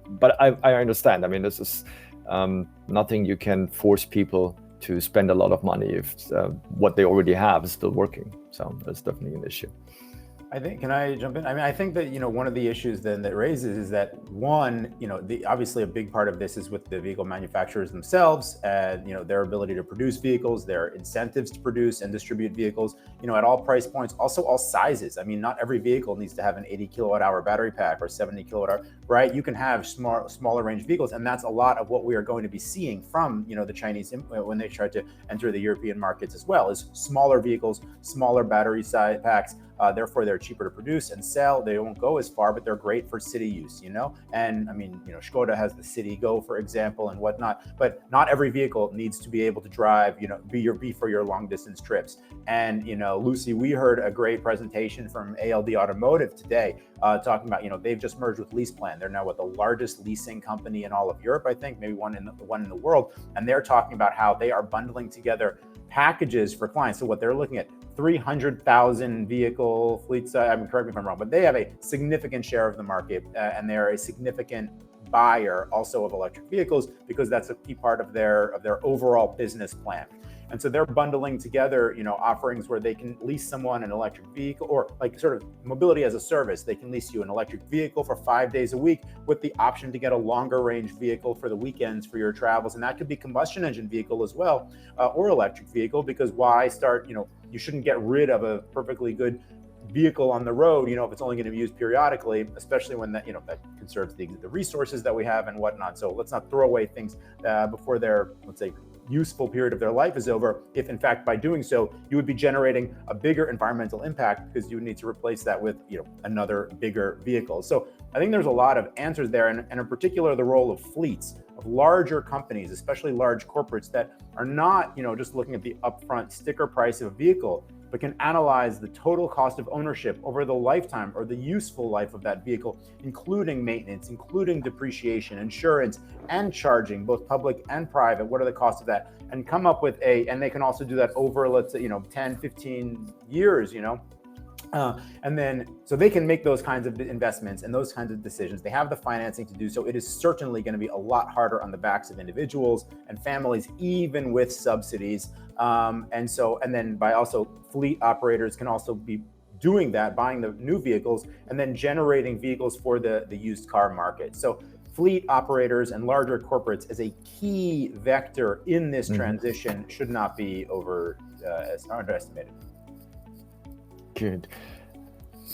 Speaker 1: But I understand. I mean, this is nothing you can force people to spend a lot of money if what they already have is still working. So that's definitely an issue.
Speaker 3: Can I jump in? I mean, I think that, one of the issues then that raises is that one, obviously a big part of this is with the vehicle manufacturers themselves and, their ability to produce vehicles, their incentives to produce and distribute vehicles, at all price points, also all sizes. I mean, not every vehicle needs to have an 80 kilowatt hour battery pack or 70 kilowatt hour, right? You can have smaller range vehicles. And that's a lot of what we are going to be seeing from, the Chinese when they try to enter the European markets as well, is smaller vehicles, smaller battery size packs. Therefore, they're cheaper to produce and sell. They won't go as far, but they're great for city use, And I mean, Skoda has the City Go, for example, and whatnot. But not every vehicle needs to be able to drive, be for your long distance trips. And Lucy, we heard a great presentation from ALD Automotive today, talking about they've just merged with LeasePlan. They're now the largest leasing company in all of Europe, I think, maybe one in the world. And they're talking about how they are bundling together packages for clients. So what they're looking at, 300,000 vehicle fleets. I mean, correct me if I'm wrong, but they have a significant share of the market, and they're a significant buyer also of electric vehicles because that's a key part of their overall business plan. And so they're bundling together, offerings where they can lease someone an electric vehicle, or like sort of mobility as a service. They can lease you an electric vehicle for 5 days a week with the option to get a longer range vehicle for the weekends for your travels. And that could be combustion engine vehicle as well, or electric vehicle, because why start, you shouldn't get rid of a perfectly good vehicle on the road, if it's only going to be used periodically, especially when that conserves the resources that we have and whatnot. So let's not throw away things before their, let's say, useful period of their life is over, if in fact by doing so you would be generating a bigger environmental impact, because you would need to replace that with another bigger vehicle. So I think there's a lot of answers there, and in particular the role of fleets, of larger companies, especially large corporates that are not just looking at the upfront sticker price of a vehicle, but can analyze the total cost of ownership over the lifetime or the useful life of that vehicle, including maintenance, including depreciation, insurance, and charging, both public and private. What are the costs of that? And come up with and they can also do that over, let's say, 10, 15 years, and then so they can make those kinds of investments and those kinds of decisions. They have the financing to do so. It is certainly going to be a lot harder on the backs of individuals and families, even with subsidies. And then by also fleet operators can also be doing that, buying the new vehicles and then generating vehicles for the used car market. So fleet operators and larger corporates as a key vector in this transition should not be underestimated.
Speaker 1: Good.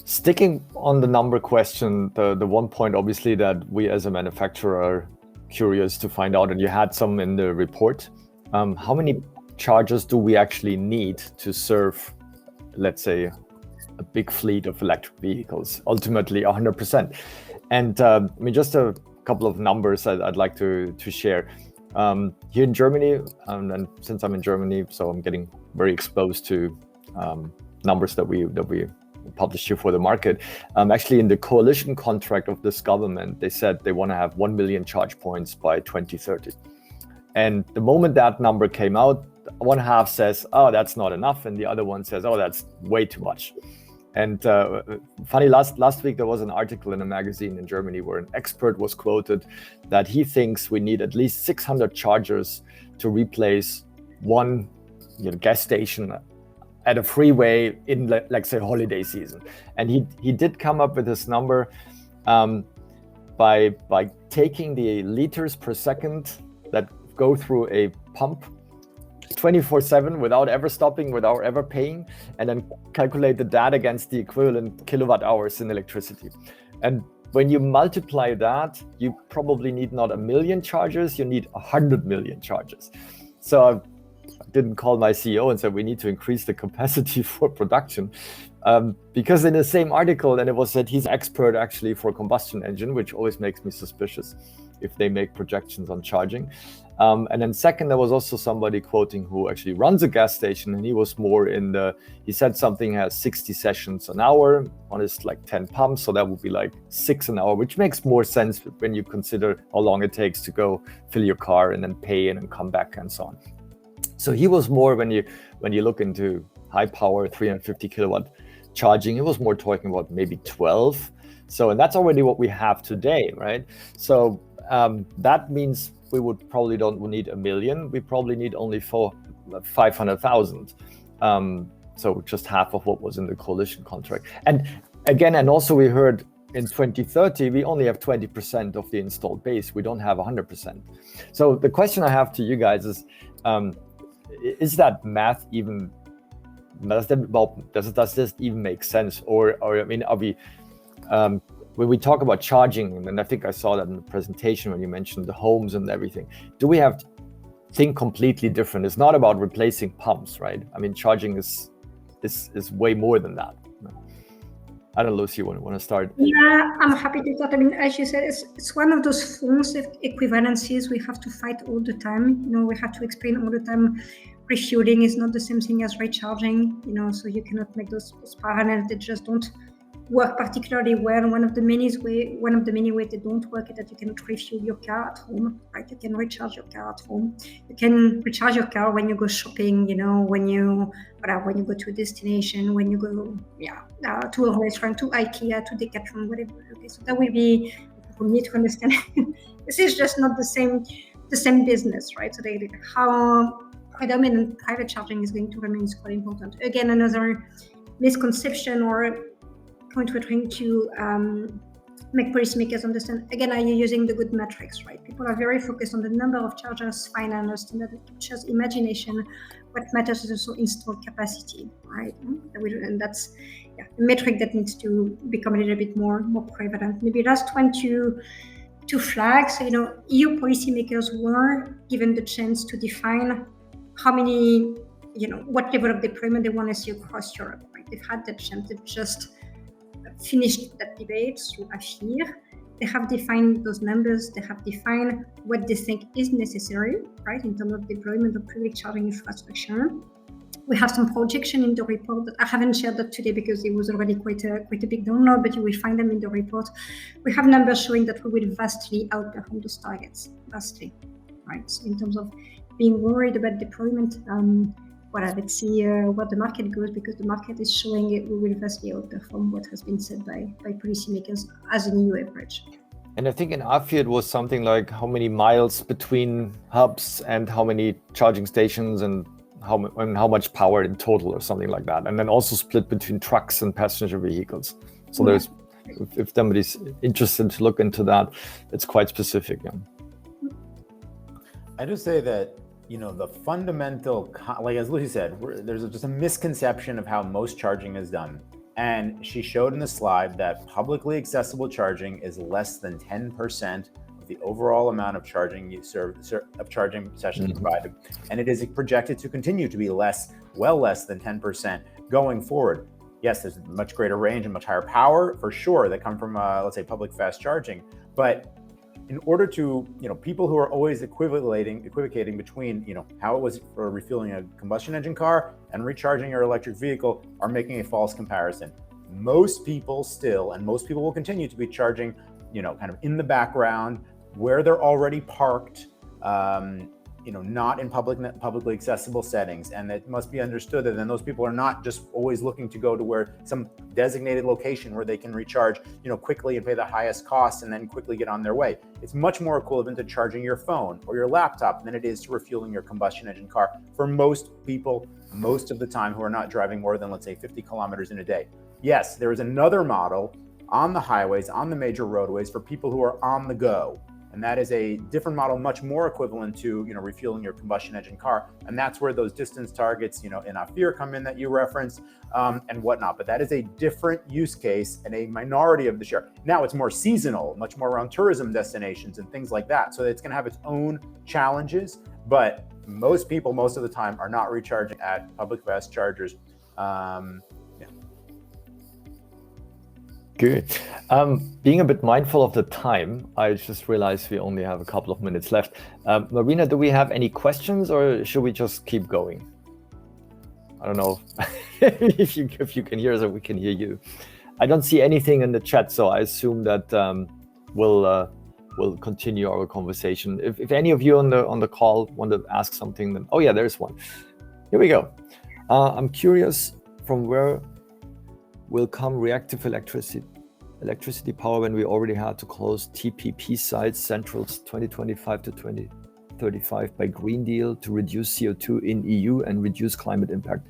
Speaker 1: Sticking on the number question, the one point obviously that we as a manufacturer are curious to find out, and you had some in the report, how many chargers do we actually need to serve, let's say, a big fleet of electric vehicles, ultimately 100%? And just a couple of numbers I'd like to share. Here in Germany, and since I'm in Germany, so I'm getting very exposed to numbers that we published here for the market. Actually, in the coalition contract of this government, they said they want to have 1 million charge points by 2030. And the moment that number came out, one half says, oh, that's not enough. And the other one says, oh, that's way too much. And funny, last week, there was an article in a magazine in Germany where an expert was quoted that he thinks we need at least 600 chargers to replace one gas station at a freeway in, like say, holiday season. And he did come up with this number by taking the liters per second that go through a pump 24/7 without ever stopping, without ever paying, and then calculated that against the equivalent kilowatt hours in electricity. And when you multiply that, you probably need not 1 million chargers, you need 100 million chargers. So I didn't call my CEO and said we need to increase the capacity for production, because in the same article, and it was said he's expert actually for combustion engine, which always makes me suspicious if they make projections on charging. And then second, there was also somebody quoting who actually runs a gas station, and he was more he said something has 60 sessions an hour on his like 10 pumps. So that would be like 6 an hour, which makes more sense when you consider how long it takes to go fill your car and then pay and then come back and so on. So he was more, when you look into high power 350 kilowatt charging, it was more talking about maybe 12. So, and that's already what we have today, right? So that means we would probably don't need 1 million. We probably need only 500,000. So just half of what was in the coalition contract. And again, and also we heard in 2030, we only have 20% of the installed base. We don't have 100%. So the question I have to you guys is that math even, does this even make sense? Or I mean, are we, when we talk about charging, and I think I saw that in the presentation when you mentioned the homes and everything, do we have to think completely different? It's not about replacing pumps, right? I mean, charging is way more than that. I don't know, Lucy, you want to start?
Speaker 2: Yeah, I'm happy to start. I mean, as you said, it's one of those false equivalencies we have to fight all the time. We have to explain all the time. Refueling is not the same thing as recharging, so you cannot make those parallels. They just don't work particularly well. One of the many ways they don't work is that you cannot refuel your car at home, right? You can recharge your car at home. You can recharge your car when you go shopping, when you go to a destination, when you go to a restaurant, to IKEA, to Decathlon, whatever. Okay, so that will be, people need to understand. This is just not the same business, right? So how predominant private charging is going to remain is quite important. Again, another misconception or point we're trying to make policymakers understand. Again, are you using the good metrics, right? People are very focused on the number of chargers. Fine, I understand that it captures imagination. what matters is also installed capacity, right? And that's a metric that needs to become a little bit more prevalent. Maybe last one to flag. So, EU policymakers were given the chance to define how many, what level of deployment they want to see across Europe, right? They've had the chance to just finish that debate through AFIR. They have defined those numbers. They have defined what they think is necessary, right, in terms of deployment of public charging infrastructure. We have some projection in the report that I haven't shared that today because it was already quite a big download, but you will find them in the report. We have numbers showing that we will vastly outperform those targets, vastly, right? So in terms of being worried about deployment, let's see where the market goes, because the market is showing it we will vastly outperform what has been said by policymakers as an EU average.
Speaker 1: And I think in AFIR it was something like how many miles between hubs and how many charging stations and how much power in total or something like that. And then also split between trucks and passenger vehicles. So there's, if somebody's interested to look into that, it's quite specific. Yeah.
Speaker 3: I just say that, the fundamental, like as Lucy said, there's just a misconception of how most charging is done. And she showed in the slide that publicly accessible charging is less than 10% of the overall amount of charging sessions provided. And it is projected to continue to be less than 10% going forward. Yes, there's a much greater range and much higher power for sure that come from, let's say, public fast charging. But in order to, people who are always equivocating between, how it was for refueling a combustion engine car and recharging your electric vehicle are making a false comparison. Most people still, and most people will continue to be charging, kind of in the background where they're already parked, not in publicly accessible settings. And it must be understood that then those people are not just always looking to go to where some designated location where they can recharge, quickly and pay the highest cost and then quickly get on their way. It's much more equivalent to charging your phone or your laptop than it is to refueling your combustion engine car for most people, most of the time, who are not driving more than, let's say, 50 kilometers in a day. Yes, there is another model on the highways, on the major roadways for people who are on the go. And that is a different model, much more equivalent to, refueling your combustion engine car. And that's where those distance targets, in AFIR come in that you referenced and whatnot. But that is a different use case and a minority of the share. Now it's more seasonal, much more around tourism destinations and things like that. So it's going to have its own challenges. But most people, most of the time, are not recharging at public fast chargers.
Speaker 1: Good. Being a bit mindful of the time, I just realized we only have a couple of minutes left. Marina, do we have any questions or should we just keep going? I don't know if you can hear us or we can hear you. I don't see anything in the chat, so I assume that we'll continue our conversation. If any of you on the call want to ask something, then there's one. Here we go. I'm curious, from where will come reactive electricity power when we already had to close TPP sites, centrals 2025 to 2035 by Green Deal to reduce CO2 in EU and reduce climate impact,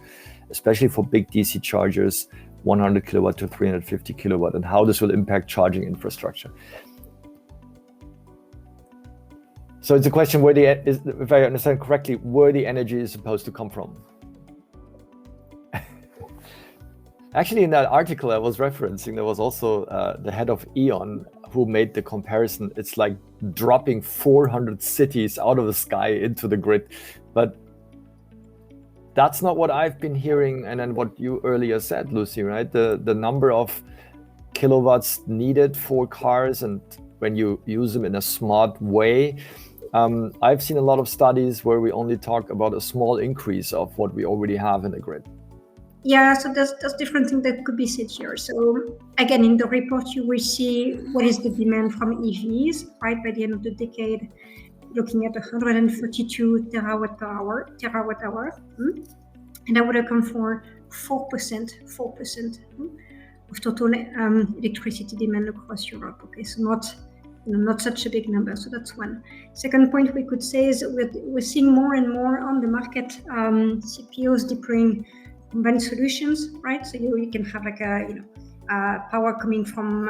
Speaker 1: especially for big DC chargers, 100 kilowatt to 350 kilowatt, and how this will impact charging infrastructure. So it's a question if I understand correctly, where the energy is supposed to come from. Actually, in that article I was referencing, there was also the head of E.ON who made the comparison. It's like dropping 400 cities out of the sky into the grid. But that's not what I've been hearing. And then what you earlier said, Lucy, right? The number of kilowatts needed for cars and when you use them in a smart way. I've seen a lot of studies where we only talk about a small increase of what we already have in the grid.
Speaker 2: Yeah, so there's different things that could be said here. So again, in the report, you will see what is the demand from EVs, right? By the end of the decade, looking at 132 terawatt hour, and that would account for 4% of total electricity demand across Europe. Okay, so not such a big number. So that's one. Second point we could say is we're seeing more and more on the market CPOs deploying combined solutions, right? So you can have like power coming from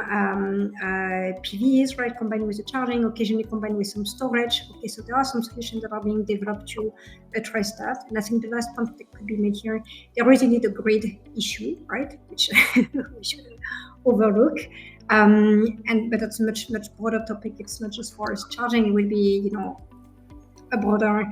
Speaker 2: PVs, right, combined with the charging, occasionally combined with some storage. Okay, so there are some solutions that are being developed to address that. And I think the last point that could be made here, there is indeed a grid issue, right, which we shouldn't overlook. But that's a much broader topic. It's not just for us charging. It will be, a broader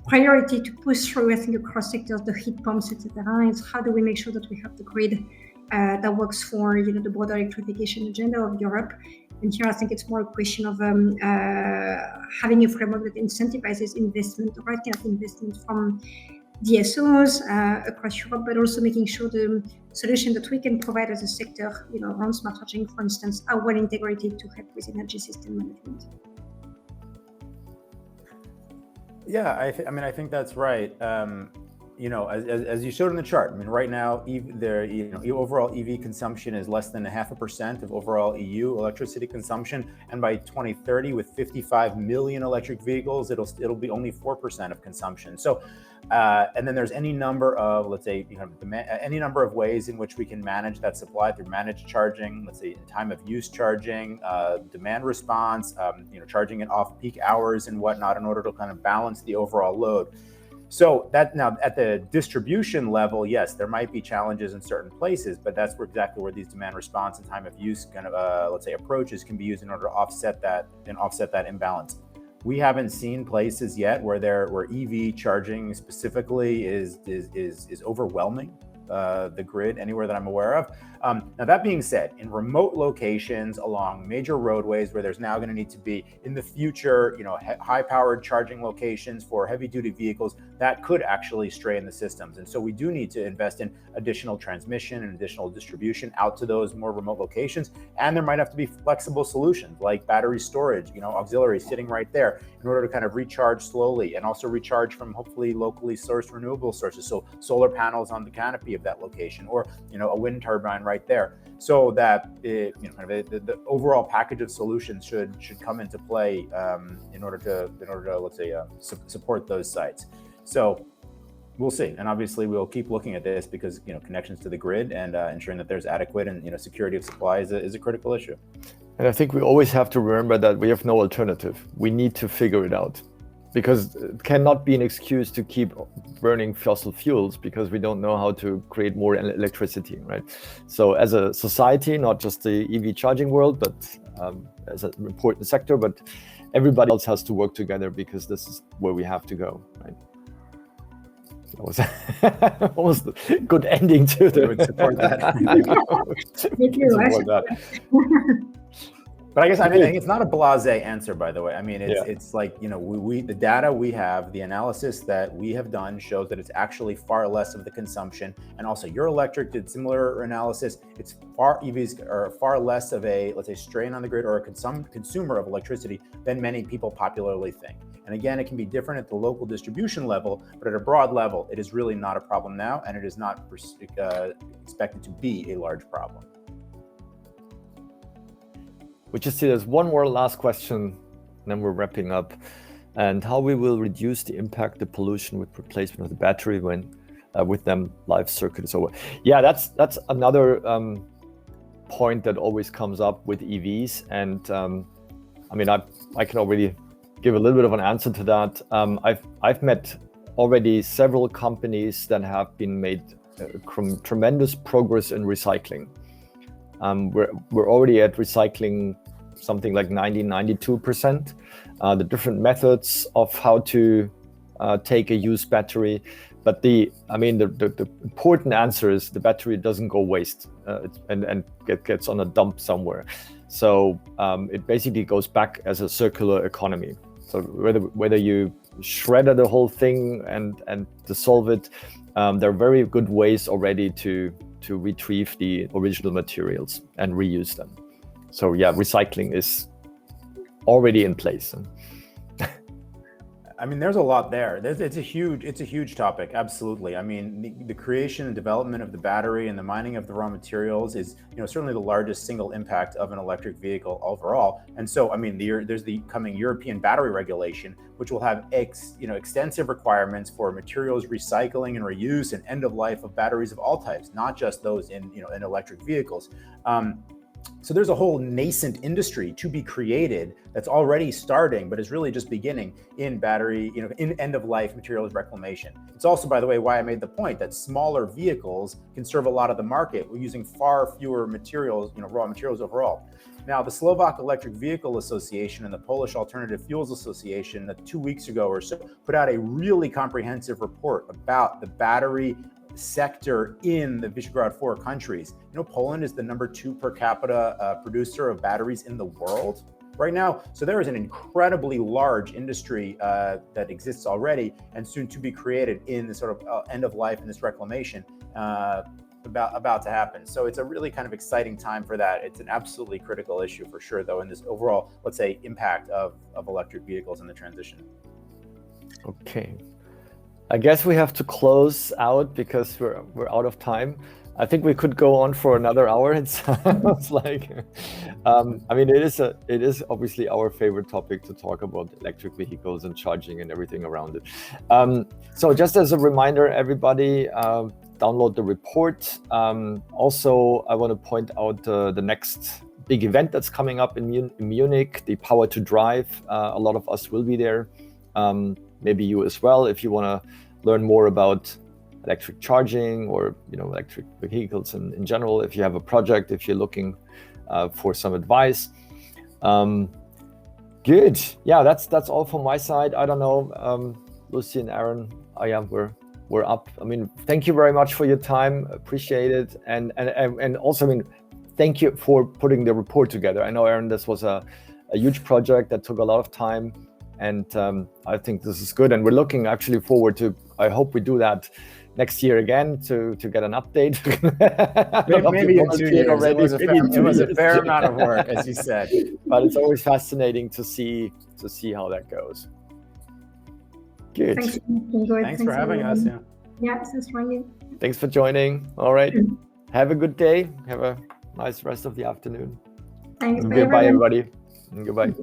Speaker 2: priority to push through, I think, across sectors, the heat pumps, etc. It's how do we make sure that we have the grid that works for the broader electrification agenda of Europe. And here I think it's more a question of having a framework that incentivizes investment, the right kind of investment from DSOs across Europe, but also making sure the solution that we can provide as a sector, around smart charging, for instance, are well integrated to help with energy system management.
Speaker 3: Yeah, I think that's right. As you showed in the chart, right now, overall EV consumption is less than 0.5% of overall EU electricity consumption, and by 2030, with 55 million electric vehicles, it'll be only 4% of consumption. So, and then there's any number of, let's say, any number of ways in which we can manage that supply through managed charging, let's say time of use charging, demand response, charging at off-peak hours and whatnot, in order to kind of balance the overall load. So that now at the distribution level, yes, there might be challenges in certain places, but that's exactly where these demand response and time of use kind of let's say approaches can be used in order to offset that imbalance. We haven't seen places yet where EV charging specifically is overwhelming the grid anywhere that I'm aware of. Now, that being said, in remote locations along major roadways where there's now going to need to be, in the future, high-powered charging locations for heavy-duty vehicles, that could actually strain the systems. And so we do need to invest in additional transmission and additional distribution out to those more remote locations. And there might have to be flexible solutions like battery storage, auxiliary sitting right there in order to kind of recharge slowly and also recharge from hopefully locally sourced renewable sources. So solar panels on the canopy of that location, or a wind turbine right there, so that the overall package of solutions should come into play in order to let's say support those sites. So we'll see, and obviously we'll keep looking at this because connections to the grid and ensuring that there's adequate and security of supply is a critical issue.
Speaker 1: And I think we always have to remember that we have no alternative. We need to figure it out, because it cannot be an excuse to keep burning fossil fuels because we don't know how to create more electricity, right? So as a society, not just the EV charging world, but as an important sector, but everybody else has to work together, because this is where we have to go, right? That was almost a good ending to the...
Speaker 3: I would support that. But I guess I think it's not a blasé answer, by the way. It's like we the data we have, the analysis that we have done shows that it's actually far less of the consumption. And also, Euroelectric did similar analysis. EVs are far less of a, let's say, strain on the grid or a consumer of electricity than many people popularly think. And again, it can be different at the local distribution level, but at a broad level, it is really not a problem now, and it is not expected to be a large problem.
Speaker 1: We just see there's one more last question, and then we're wrapping up. And how we will reduce the impact, the pollution with replacement of the battery when with them life circuit is over. Yeah, that's another point that always comes up with EVs. And I can already give a little bit of an answer to that. I've met already several companies that have been made tremendous progress in recycling. We're already at recycling something like 92%. The different methods of how to take a used battery, but the important answer is the battery doesn't go waste and gets on a dump somewhere. So it basically goes back as a circular economy. So whether you shredder the whole thing and dissolve it, there are very good ways already to retrieve the original materials and reuse them. So yeah, recycling is already in place.
Speaker 3: I mean, there's a lot there. It's a huge topic. Absolutely. I mean, the creation and development of the battery and the mining of the raw materials is, certainly the largest single impact of an electric vehicle overall. And so, I mean, there's the coming European battery regulation, which will have extensive requirements for materials recycling and reuse and end of life of batteries of all types, not just those in electric vehicles. So there's a whole nascent industry to be created that's already starting, but is really just beginning in battery, in end-of-life materials reclamation. It's also, by the way, why I made the point that smaller vehicles can serve a lot of the market. We're using far fewer materials, raw materials overall. Now, the Slovak Electric Vehicle Association and the Polish Alternative Fuels Association 2 weeks ago or so put out a really comprehensive report about the battery sector in the Visegrad 4 countries. Poland is the #2 per capita producer of batteries in the world right now. So there is an incredibly large industry that exists already and soon to be created in the sort of end of life and this reclamation about to happen. So it's a really kind of exciting time for that. It's an absolutely critical issue for sure, though, in this overall, let's say, impact of electric vehicles and the transition.
Speaker 1: Okay. I guess we have to close out because we're out of time. I think we could go on for another hour. It sounds like, I mean, it is obviously our favorite topic to talk about electric vehicles and charging and everything around it. So just as a reminder, everybody, download the report. Also, I want to point out the next big event that's coming up in Munich, the Power to Drive. A lot of us will be there. Maybe you as well, if you want to learn more about electric charging or electric vehicles in general. If you have a project, if you're looking for some advice. Good. Yeah, that's all from my side. I don't know, Lucy and Aaron. Oh yeah, we're up. I mean, thank you very much for your time. Appreciate it, and also, I mean, thank you for putting the report together. I know, Aaron, this was a huge project that took a lot of time. And I think this is good. And we're looking actually forward to, I hope we do that next year again to get an update.
Speaker 3: Maybe in 2 years. Already. It was a fair amount of work, as you said.
Speaker 1: But it's always fascinating to see how that goes. Good.
Speaker 3: Thanks for having us.
Speaker 2: Yeah, thanks for you.
Speaker 1: Thanks for joining. All right. Have a good day. Have a nice rest of the afternoon.
Speaker 2: Thanks.
Speaker 1: Goodbye, everybody. And goodbye.